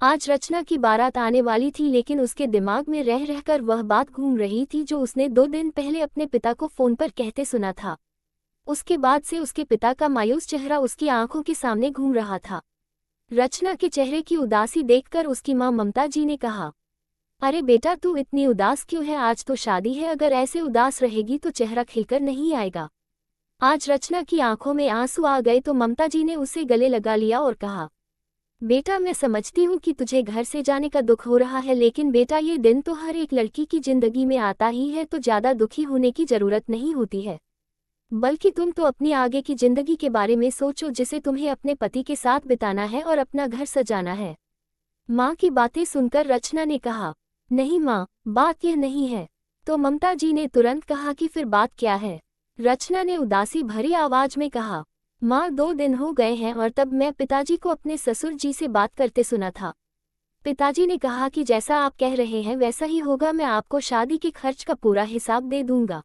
आज रचना की बारात आने वाली थी, लेकिन उसके दिमाग में रह रहकर वह बात घूम रही थी जो उसने 2 दिन पहले अपने पिता को फोन पर कहते सुना था। उसके बाद से उसके पिता का मायूस चेहरा उसकी आंखों के सामने घूम रहा था। रचना के चेहरे की उदासी देखकर उसकी मां ममता जी ने कहा, अरे बेटा, तू इतनी उदास क्यों है? आज तो शादी है, अगर ऐसे उदास रहेगी तो चेहरा खिलकर नहीं आएगा। आज रचना की आंखों में आंसू आ गए तो ममता जी ने उसे गले लगा लिया और कहा, बेटा, मैं समझती हूँ कि तुझे घर से जाने का दुख हो रहा है, लेकिन बेटा, ये दिन तो हर एक लड़की की जिंदगी में आता ही है, तो ज़्यादा दुखी होने की ज़रूरत नहीं होती है। बल्कि तुम तो अपनी आगे की जिंदगी के बारे में सोचो, जिसे तुम्हें अपने पति के साथ बिताना है और अपना घर सजाना है। माँ की बातें सुनकर रचना ने कहा, नहीं माँ, बात यह नहीं है। तो ममता जी ने तुरंत कहा कि फिर बात क्या है? रचना ने उदासी भरी आवाज में कहा, माँ, 2 दिन हो गए हैं और तब मैं पिताजी को अपने ससुर जी से बात करते सुना था। पिताजी ने कहा कि जैसा आप कह रहे हैं वैसा ही होगा, मैं आपको शादी के खर्च का पूरा हिसाब दे दूंगा।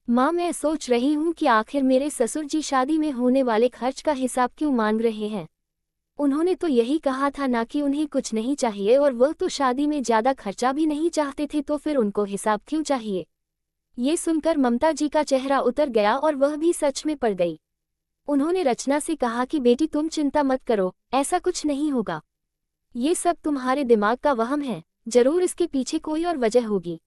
माँ, मैं सोच रही हूँ कि आखिर मेरे ससुर जी शादी में होने वाले खर्च का हिसाब क्यों मांग रहे हैं? उन्होंने तो यही कहा था ना कि उन्हें कुछ नहीं चाहिए, और वह तो शादी में ज़्यादा खर्चा भी नहीं चाहते थे, तो फिर उनको हिसाब क्यों चाहिए? ये सुनकर ममता जी का चेहरा उतर गया और वह भी सच में पड़ गई। उन्होंने रचना से कहा कि बेटी, तुम चिंता मत करो, ऐसा कुछ नहीं होगा। ये सब तुम्हारे दिमाग का वहम है, जरूर इसके पीछे कोई और वजह होगी।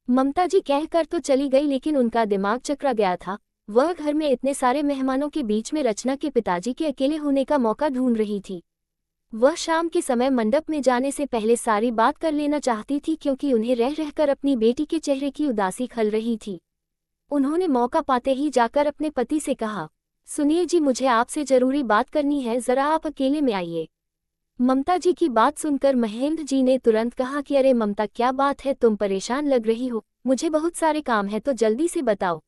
ममता जी कहकर तो चली गई, लेकिन उनका दिमाग चकरा गया था। वह घर में इतने सारे मेहमानों के बीच में रचना के पिताजी के अकेले होने का मौका ढूंढ रही थी। वह शाम के समय मंडप में जाने से पहले सारी बात कर लेना चाहती थी, क्योंकि उन्हें रह रहकर अपनी बेटी के चेहरे की उदासी खल रही थी। उन्होंने मौका पाते ही जाकर अपने पति से कहा, सुनिए जी, मुझे आपसे जरूरी बात करनी है, जरा आप अकेले में आइए। ममता जी की बात सुनकर महेंद्र जी ने तुरंत कहा कि अरे ममता, क्या बात है, तुम परेशान लग रही हो, मुझे बहुत सारे काम है, तो जल्दी से बताओ।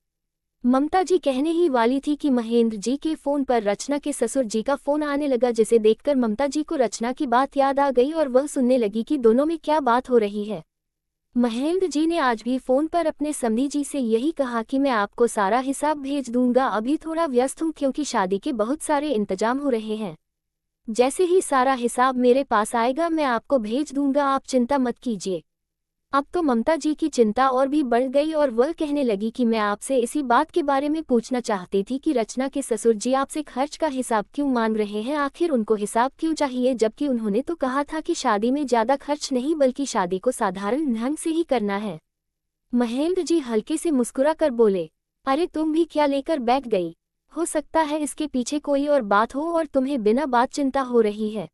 ममता जी कहने ही वाली थी कि महेंद्र जी के फोन पर रचना के ससुर जी का फोन आने लगा, जिसे देखकर ममता जी को रचना की बात याद आ गई और वह सुनने लगी कि दोनों में क्या बात हो रही है। महेंद्र जी ने आज भी फोन पर अपने समधी जी से यही कहा कि मैं आपको सारा हिसाब भेज दूंगा, अभी थोड़ा व्यस्त हूँ क्योंकि शादी के बहुत सारे इंतजाम हो रहे हैं। जैसे ही सारा हिसाब मेरे पास आएगा मैं आपको भेज दूंगा, आप चिंता मत कीजिए। अब तो ममता जी की चिंता और भी बढ़ गई और वह कहने लगी कि मैं आपसे इसी बात के बारे में पूछना चाहती थी कि रचना के ससुर जी आपसे खर्च का हिसाब क्यों मांग रहे हैं? आखिर उनको हिसाब क्यों चाहिए, जबकि उन्होंने तो कहा था कि शादी में ज़्यादा खर्च नहीं बल्कि शादी को साधारण ढंग से ही करना है। महेंद्र जी हल्के से मुस्कुरा कर बोले, अरे तुम भी क्या लेकर बैठ गई? हो सकता है इसके पीछे कोई और बात हो और तुम्हें बिना बात चिंता हो रही है।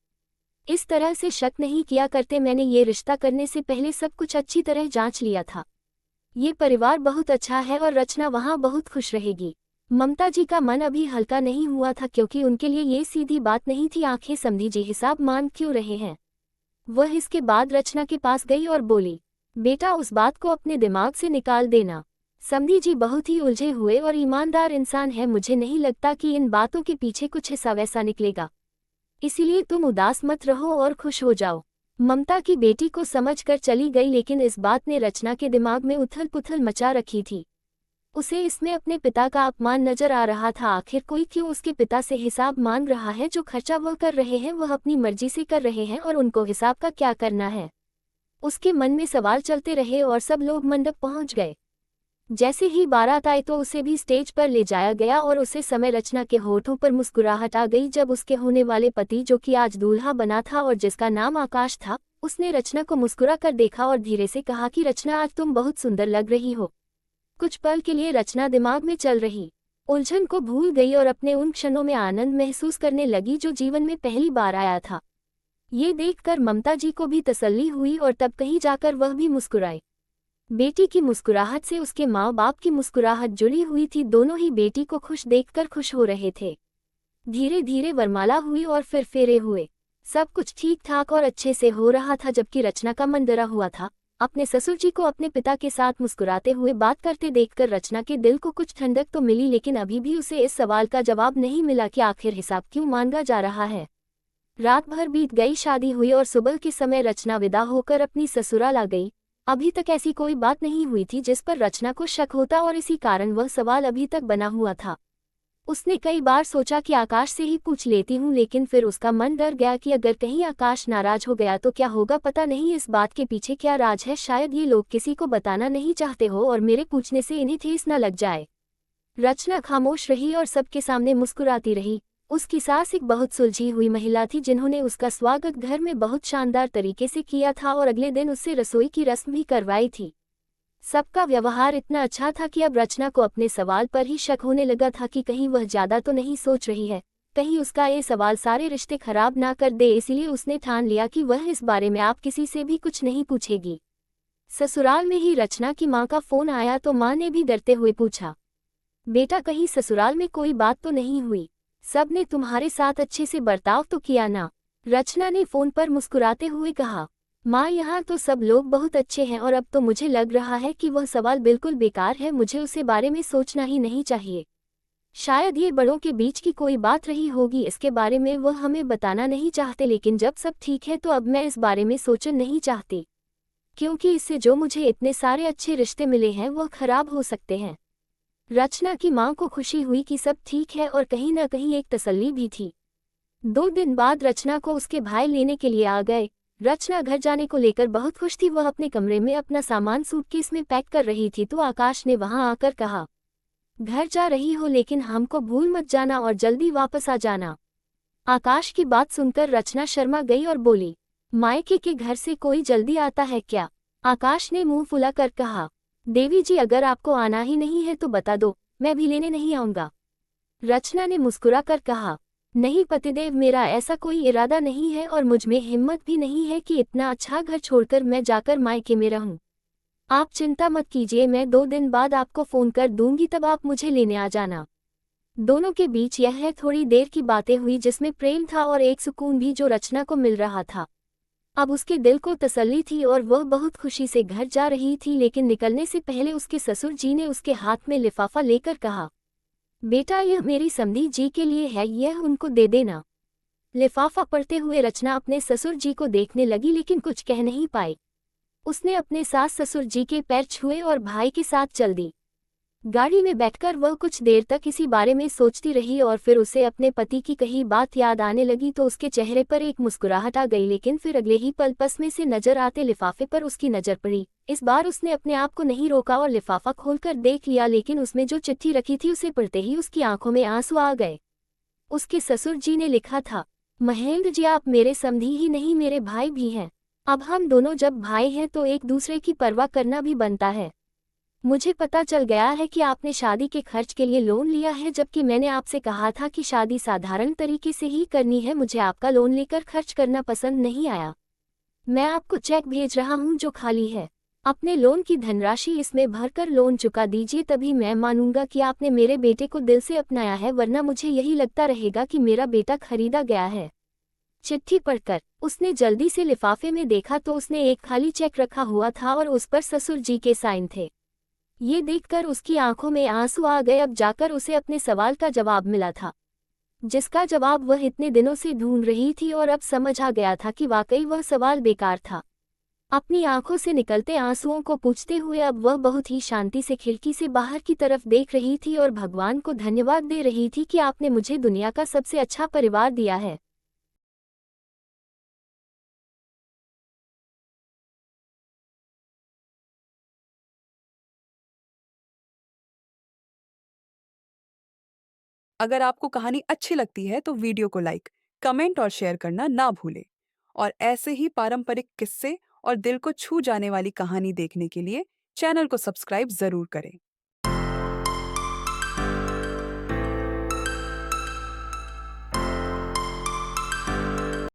इस तरह से शक नहीं किया करते, मैंने ये रिश्ता करने से पहले सब कुछ अच्छी तरह जांच लिया था। ये परिवार बहुत अच्छा है और रचना वहाँ बहुत खुश रहेगी। ममता जी का मन अभी हल्का नहीं हुआ था, क्योंकि उनके लिए ये सीधी बात नहीं थी, आंखें समझी जी हिसाब मांग क्यों रहे हैं। वह इसके बाद रचना के पास गई और बोली, बेटा, उस बात को अपने दिमाग से निकाल देना। समधी जी बहुत ही उलझे हुए और ईमानदार इंसान है, मुझे नहीं लगता कि इन बातों के पीछे कुछ ऐसा वैसा निकलेगा, इसीलिए तुम उदास मत रहो और खुश हो जाओ। ममता की बेटी को समझकर चली गई, लेकिन इस बात ने रचना के दिमाग में उथल पुथल मचा रखी थी। उसे इसमें अपने पिता का अपमान नजर आ रहा था। आखिर कोई क्यों उसके पिता से हिसाब मांग रहा है? जो खर्चा वह कर रहे हैं वह अपनी मर्जी से कर रहे हैं, और उनको हिसाब का क्या करना है? उसके मन में सवाल चलते रहे और सब लोग मंडप पहुंच गए। जैसे ही बारात आई तो उसे भी स्टेज पर ले जाया गया और उसे समय रचना के होठों पर मुस्कुराहट आ गई जब उसके होने वाले पति, जो कि आज दूल्हा बना था और जिसका नाम आकाश था, उसने रचना को मुस्कुरा कर देखा और धीरे से कहा कि रचना, आज तुम बहुत सुंदर लग रही हो। कुछ पल के लिए रचना दिमाग में चल रही उलझन को भूल गई और अपने उन क्षणों में आनंद महसूस करने लगी जो जीवन में पहली बार आया था। ये देखकर ममता जी को भी तसल्ली हुई और तब कहीं जाकर वह भी मुस्कुराई। बेटी की मुस्कुराहट से उसके माँ बाप की मुस्कुराहट जुड़ी हुई थी, दोनों ही बेटी को खुश देखकर खुश हो रहे थे। धीरे धीरे वरमाला हुई और फिर फेरे हुए। सब कुछ ठीक ठाक और अच्छे से हो रहा था, जबकि रचना का मन डरा हुआ था। अपने ससुर जी को अपने पिता के साथ मुस्कुराते हुए बात करते देखकर रचना के दिल को कुछ ठंडक तो मिली, लेकिन अभी भी उसे इस सवाल का जवाब नहीं मिला कि आखिर हिसाब क्यों मांगा जा रहा है। रात भर बीत गई, शादी हुई और सुबह के समय रचना विदा होकर अपनी ससुराल आ गई। अभी तक ऐसी कोई बात नहीं हुई थी जिस पर रचना को शक होता और इसी कारण वह सवाल अभी तक बना हुआ था। उसने कई बार सोचा कि आकाश से ही पूछ लेती हूँ, लेकिन फिर उसका मन डर गया कि अगर कहीं आकाश नाराज हो गया तो क्या होगा, पता नहीं इस बात के पीछे क्या राज है। शायद ये लोग किसी को बताना नहीं चाहते हो और मेरे पूछने से इन्हें ठेस न लग जाए। रचना खामोश रही और सबके सामने मुस्कुराती रही। उसकी सास एक बहुत सुलझी हुई महिला थी जिन्होंने उसका स्वागत घर में बहुत शानदार तरीके से किया था और अगले दिन उससे रसोई की रस्म भी करवाई थी। सबका व्यवहार इतना अच्छा था कि अब रचना को अपने सवाल पर ही शक होने लगा था कि कहीं वह ज्यादा तो नहीं सोच रही है, कहीं उसका ये सवाल सारे रिश्ते खराब ना कर दे। इसलिए उसने ठान लिया कि वह इस बारे में आप किसी से भी कुछ नहीं पूछेगी। ससुराल में ही रचना की माँ का फोन आया तो माँ ने भी डरते हुए पूछा, बेटा कहीं ससुराल में कोई बात तो नहीं हुई? सब ने तुम्हारे साथ अच्छे से बर्ताव तो किया ना? रचना ने फोन पर मुस्कुराते हुए कहा, माँ यहाँ तो सब लोग बहुत अच्छे हैं और अब तो मुझे लग रहा है कि वह सवाल बिल्कुल बेकार है, मुझे उसे बारे में सोचना ही नहीं चाहिए। शायद ये बड़ों के बीच की कोई बात रही होगी, इसके बारे में वह हमें बताना नहीं चाहते, लेकिन जब सब ठीक है तो अब मैं इस बारे में सोचना नहीं चाहती, क्योंकि इससे जो मुझे इतने सारे अच्छे रिश्ते मिले हैं वह खराब हो सकते हैं। रचना की माँ को खुशी हुई कि सब ठीक है और कहीं न कहीं एक तसल्ली भी थी। 2 दिन बाद रचना को उसके भाई लेने के लिए आ गए। रचना घर जाने को लेकर बहुत खुश थी। वह अपने कमरे में अपना सामान सूटकेस में पैक कर रही थी तो आकाश ने वहां आकर कहा, घर जा रही हो लेकिन हमको भूल मत जाना और जल्दी वापस आ जाना। आकाश की बात सुनकर रचना शर्मा गई और बोली, मायके के घर से कोई जल्दी आता है क्या? आकाश ने मुंह फुलाकर कहा, देवी जी अगर आपको आना ही नहीं है तो बता दो, मैं भी लेने नहीं आऊंगा। रचना ने मुस्कुराकर कहा, नहीं पतिदेव, मेरा ऐसा कोई इरादा नहीं है और मुझ में हिम्मत भी नहीं है कि इतना अच्छा घर छोड़कर मैं जाकर मायके में रहूं। आप चिंता मत कीजिए, मैं 2 दिन बाद आपको फोन कर दूंगी, तब आप मुझे लेने आ जाना। दोनों के बीच यह थोड़ी देर की बातें हुई जिसमें प्रेम था और एक सुकून भी जो रचना को मिल रहा था। अब उसके दिल को तसल्ली थी और वह बहुत खुशी से घर जा रही थी, लेकिन निकलने से पहले उसके ससुर जी ने उसके हाथ में लिफाफा लेकर कहा, बेटा यह मेरी समधी जी के लिए है, यह उनको दे देना। लिफाफा पढ़ते हुए रचना अपने ससुर जी को देखने लगी लेकिन कुछ कह नहीं पाई। उसने अपने सास ससुर जी के पैर छुए और भाई के साथ चल दी। गाड़ी में बैठकर वह कुछ देर तक इसी बारे में सोचती रही और फिर उसे अपने पति की कही बात याद आने लगी तो उसके चेहरे पर एक मुस्कुराहट आ गई, लेकिन फिर अगले ही पल पस में से नजर आते लिफाफे पर उसकी नजर पड़ी। इस बार उसने अपने आप को नहीं रोका और लिफाफा खोलकर देख लिया, लेकिन उसमें जो चिट्ठी रखी थी उसे पढ़ते ही उसकी आंखों में आंसू आ गए। उसके ससुर जी ने लिखा था, महेंद्र जी आप मेरे समधी ही नहीं मेरे भाई भी हैं। अब हम दोनों जब भाई हैं तो एक दूसरे की परवाह करना भी बनता है। मुझे पता चल गया है कि आपने शादी के खर्च के लिए लोन लिया है, जबकि मैंने आपसे कहा था कि शादी साधारण तरीके से ही करनी है। मुझे आपका लोन लेकर खर्च करना पसंद नहीं आया। मैं आपको चेक भेज रहा हूं जो खाली है। अपने लोन की धनराशि इसमें भरकर लोन चुका दीजिए, तभी मैं मानूंगा कि आपने मेरे बेटे को दिल से अपनाया है, वरना मुझे यही लगता रहेगा कि मेरा बेटा खरीदा गया है। चिट्ठी पढ़कर उसने जल्दी से लिफाफे में देखा तो उसने एक खाली चेक रखा हुआ था और उस पर ससुर जी के साइन थे। ये देखकर उसकी आंखों में आंसू आ गए। अब जाकर उसे अपने सवाल का जवाब मिला था, जिसका जवाब वह इतने दिनों से ढूंढ रही थी, और अब समझ आ गया था कि वाकई वह सवाल बेकार था। अपनी आंखों से निकलते आंसुओं को पूछते हुए अब वह बहुत ही शांति से खिड़की से बाहर की तरफ देख रही थी और भगवान को धन्यवाद दे रही थी कि आपने मुझे दुनिया का सबसे अच्छा परिवार दिया है। अगर आपको कहानी अच्छी लगती है तो वीडियो को लाइक, कमेंट और शेयर करना ना भूलें। और ऐसे ही पारंपरिक किस्से और दिल को छू जाने वाली कहानी देखने के लिए चैनल को सब्सक्राइब जरूर करें।